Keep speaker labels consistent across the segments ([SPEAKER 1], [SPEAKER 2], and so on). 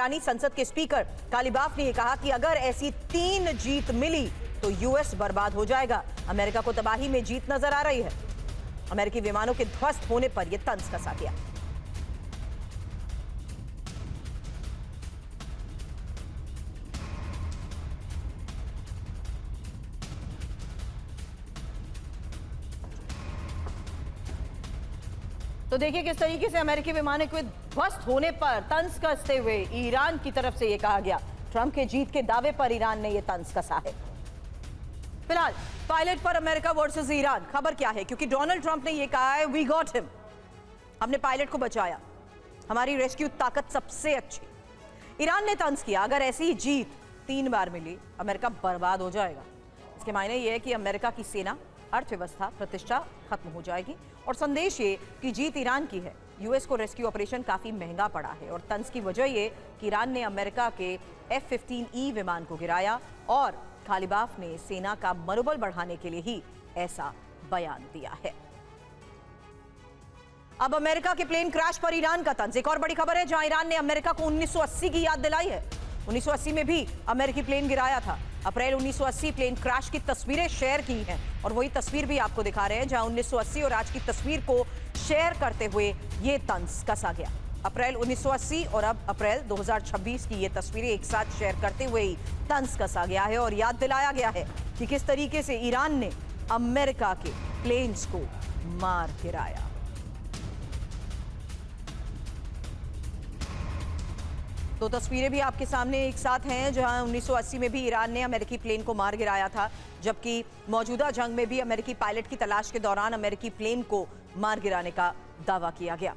[SPEAKER 1] ईरानी संसद के स्पीकर कालिबाफ ने यह कहा कि अगर ऐसी 3 जीत मिली तो यूएस बर्बाद हो जाएगा। अमेरिका को तबाही में जीत नजर आ रही है। अमेरिकी विमानों के ध्वस्त होने पर यह तंज कसा गया। तो देखिए किस तरीके से अमेरिकी विमानों के ध्वस्त होने पर तंज कसते हुए ईरान की तरफ से यह कहा गया। ट्रंप के जीत के दावे पर ईरान ने यह तंज कसा है। फिलहाल पायलट पर अमेरिका वर्सेस ईरान खबर क्या है, क्योंकि डोनाल्ड ट्रंप ने यह कहा है वी गॉट हिम, हमने पायलट को बचाया, हमारी रेस्क्यू ताकत सबसे अच्छी। ईरान ने तंज किया अगर ऐसी जीत 3 बार मिली अमेरिका बर्बाद हो जाएगा। इसके मायने यह है कि अमेरिका की सेना, अर्थव्यवस्था, प्रतिष्ठा खत्म हो जाएगी। और संदेश ये कि जीत ईरान की है। यूएस को रेस्क्यू ऑपरेशन काफी महंगा पड़ा है और तंज की वजह ये कि ईरान ने अमेरिका के F-15E विमान को गिराया और कालिबाफ ने सेना का मनोबल बढ़ाने के लिए ही ऐसा बयान दिया है। अब अमेरिका के प्लेन क्रैश पर ईरान का तंज। एक और बड़ी खबर है जहां ईरान ने अमेरिका को 1980 की याद दिलाई है। 1980 में भी अमेरिकी प्लेन गिराया था। अप्रैल 1980 प्लेन क्रैश की तस्वीरें शेयर की हैं और वही तस्वीर भी आपको दिखा रहे हैं जहां 1980 और आज की तस्वीर को शेयर करते हुए ये तंज कसा गया। अप्रैल 1980 और अब अप्रैल 2026 की ये तस्वीरें एक साथ शेयर करते हुए ही तंज कसा गया है और याद दिलाया गया है कि किस तरीके से ईरान ने अमेरिका के प्लेन्स को मार गिराया। तो तस्वीरें भी आपके सामने एक साथ हैं जहां 1980 में भी ईरान ने अमेरिकी प्लेन को मार गिराया था, जबकि मौजूदा जंग में भी अमेरिकी पायलट की तलाश के दौरान अमेरिकी प्लेन को मार गिराने का दावा किया गया।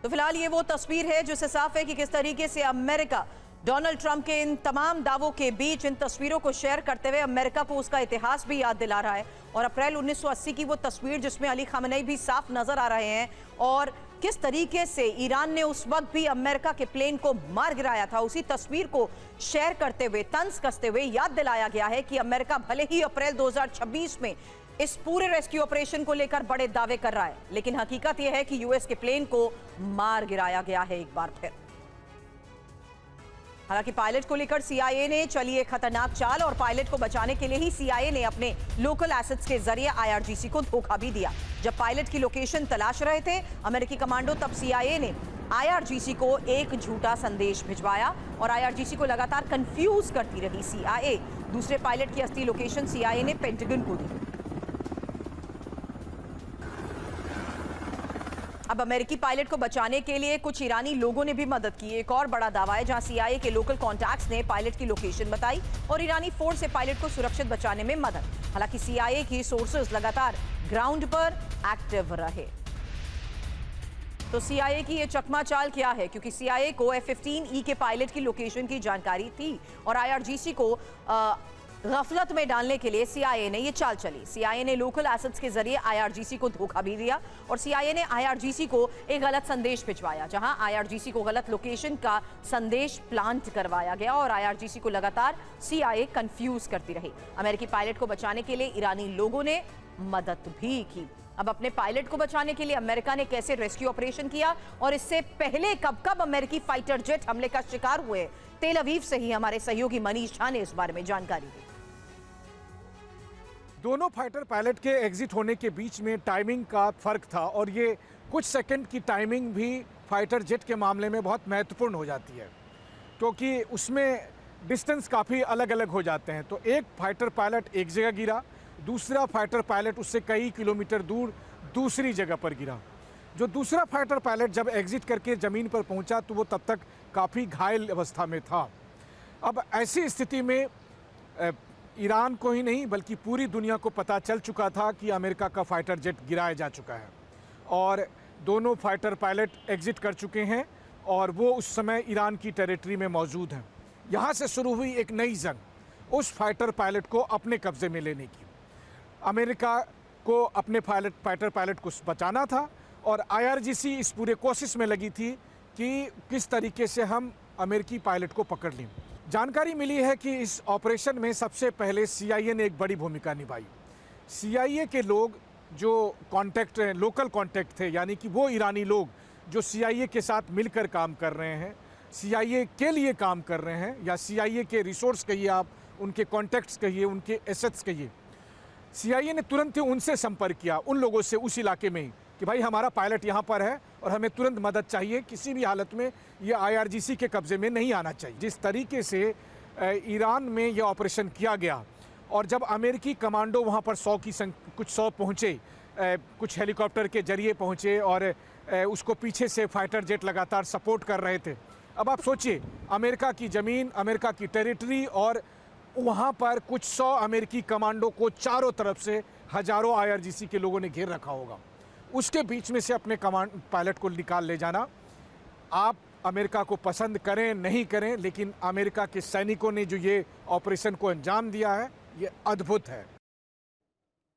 [SPEAKER 1] तो फिलहाल ये वो तस्वीर है जिससे साफ है कि किस तरीके से अमेरिका डोनाल्ड ट्रंप के इन तमाम दावों के बीच इन तस्वीरों को शेयर करते हुए अमेरिका को उसका इतिहास भी याद दिला रहा है। और अप्रैल 1980 की वो तस्वीर जिसमें अली खamenei भी साफ नजर आ रहे हैं और किस तरीके से ईरान ने उस वक्त भी अमेरिका के प्लेन को मार गिराया था, उसी तस्वीर को शेयर करते हुए तंज कसते हुए याद दिलाया गया है कि अमेरिका भले ही अप्रैल 2026 में इस पूरे रेस्क्यू ऑपरेशन को लेकर बड़े दावे कर रहा है, लेकिन हकीकत यह है कि यूएस के प्लेन को मार गिराया गया है एक बार फिर। हालांकि पायलट को लेकर सीआईए ने चली एक खतरनाक चाल और पायलट को बचाने के लिए ही सीआईए ने अपने लोकल एसेट्स के जरिए आईआरजीसी को धोखा भी दिया। जब पायलट की लोकेशन तलाश रहे थे अमेरिकी कमांडो, तब सीआईए ने आईआरजीसी को एक झूठा संदेश भिजवाया और आईआरजीसी को लगातार कंफ्यूज करती रही सीआईए। दूसरे पायलट की असली लोकेशन सीआईए ने पेंटागन को दी। अब अमेरिकी पायलट को बचाने के लिए कुछ ईरानी लोगों ने भी मदद की। एक और बड़ा दावा है जहां सीआईए के लोकल कॉन्टैक्ट्स ने पायलट की लोकेशन बताई और ईरानी फोर्स से पायलट को सुरक्षित बचाने में मदद। हालांकि सीआईए की सोर्सेज लगातार ग्राउंड पर एक्टिव रहे। तो सीआईए की ये चकमा चाल क्या है, क्योंकि सीआईए को F-15E के पायलट की लोकेशन की जानकारी थी और आईआरजीसी को गफलत में डालने के लिए सीआईए ने ये चाल चली। सीआईए ने लोकल एसेट्स के जरिए आईआरजीसी को धोखा भी दिया और सीआईए ने आईआरजीसी को एक गलत संदेश भिजवाया जहां आईआरजीसी को गलत लोकेशन का संदेश प्लांट करवाया गया और आईआरजीसी को लगातार सीआईए कंफ्यूज करती रही। अमेरिकी पायलट को बचाने के लिए ईरानी लोगों ने मदद भी की। अब अपने पायलट को बचाने के लिए अमेरिका ने कैसे रेस्क्यू ऑपरेशन किया और इससे पहले कब अमेरिकी फाइटर जेट हमले का शिकार हुए, तेल अवीव से ही हमारे सहयोगी मनीष झा ने इस बारे में जानकारी दी।
[SPEAKER 2] दोनों फाइटर पायलट के एग्जिट होने के बीच में टाइमिंग का फर्क था और ये कुछ सेकंड की टाइमिंग भी फाइटर जेट के मामले में बहुत महत्वपूर्ण हो जाती है, क्योंकि उसमें डिस्टेंस काफ़ी अलग अलग हो जाते हैं। तो एक फाइटर पायलट एक जगह गिरा, दूसरा फाइटर पायलट उससे कई किलोमीटर दूर दूसरी जगह पर गिरा। जो दूसरा फाइटर पायलट जब एग्जिट करके ज़मीन पर पहुंचा तो वो तब तक काफ़ी घायल अवस्था में था। अब ऐसी स्थिति में ईरान को ही नहीं बल्कि पूरी दुनिया को पता चल चुका था कि अमेरिका का फाइटर जेट गिराया जा चुका है और दोनों फाइटर पायलट एग्जिट कर चुके हैं और वो उस समय ईरान की टेरिटरी में मौजूद हैं। यहाँ से शुरू हुई एक नई जंग उस फाइटर पायलट को अपने कब्जे में लेने की। अमेरिका को अपने फाइटर पायलट को बचाना था और आईआरजीसी इस पूरे कोशिश में लगी थी कि किस तरीके से हम अमेरिकी पायलट को पकड़ लें। जानकारी मिली है कि इस ऑपरेशन में सबसे पहले सीआईए ने एक बड़ी भूमिका निभाई। सीआईए के लोग जो कॉन्टैक्ट लोकल कॉन्टैक्ट थे, यानी कि वो ईरानी लोग जो CIA के साथ मिलकर काम कर रहे हैं, CIA के लिए काम कर रहे हैं, या CIA के रिसोर्स कहिए आप, उनके कॉन्टैक्ट्स कहिए, उनके एसेट्स कहिए, CIA ने तुरंत ही उनसे संपर्क किया, उन लोगों से उस इलाके में ही, कि भाई हमारा पायलट यहाँ पर है और हमें तुरंत मदद चाहिए, किसी भी हालत में ये IRGC के कब्जे में नहीं आना चाहिए। जिस तरीके से ईरान में यह ऑपरेशन किया गया और जब अमेरिकी कमांडो वहाँ पर कुछ 100 पहुँचे, कुछ हेलीकॉप्टर के जरिए पहुँचे और उसको पीछे से फाइटर जेट लगातार सपोर्ट कर रहे थे। अब आप सोचिए, अमेरिका की ज़मीन, अमेरिका की टेरिटरी, और वहाँ पर कुछ 100 अमेरिकी कमांडो को चारों तरफ से हजारों IRGC के लोगों ने घेर रखा होगा, उसके बीच में से अपने पायलट को निकाल ले जाना, आप अमेरिका को पसंद करें नहीं करें, लेकिन अमेरिका के सैनिकों ने जो ये ऑपरेशन को अंजाम दिया है, ये अद्भुत है।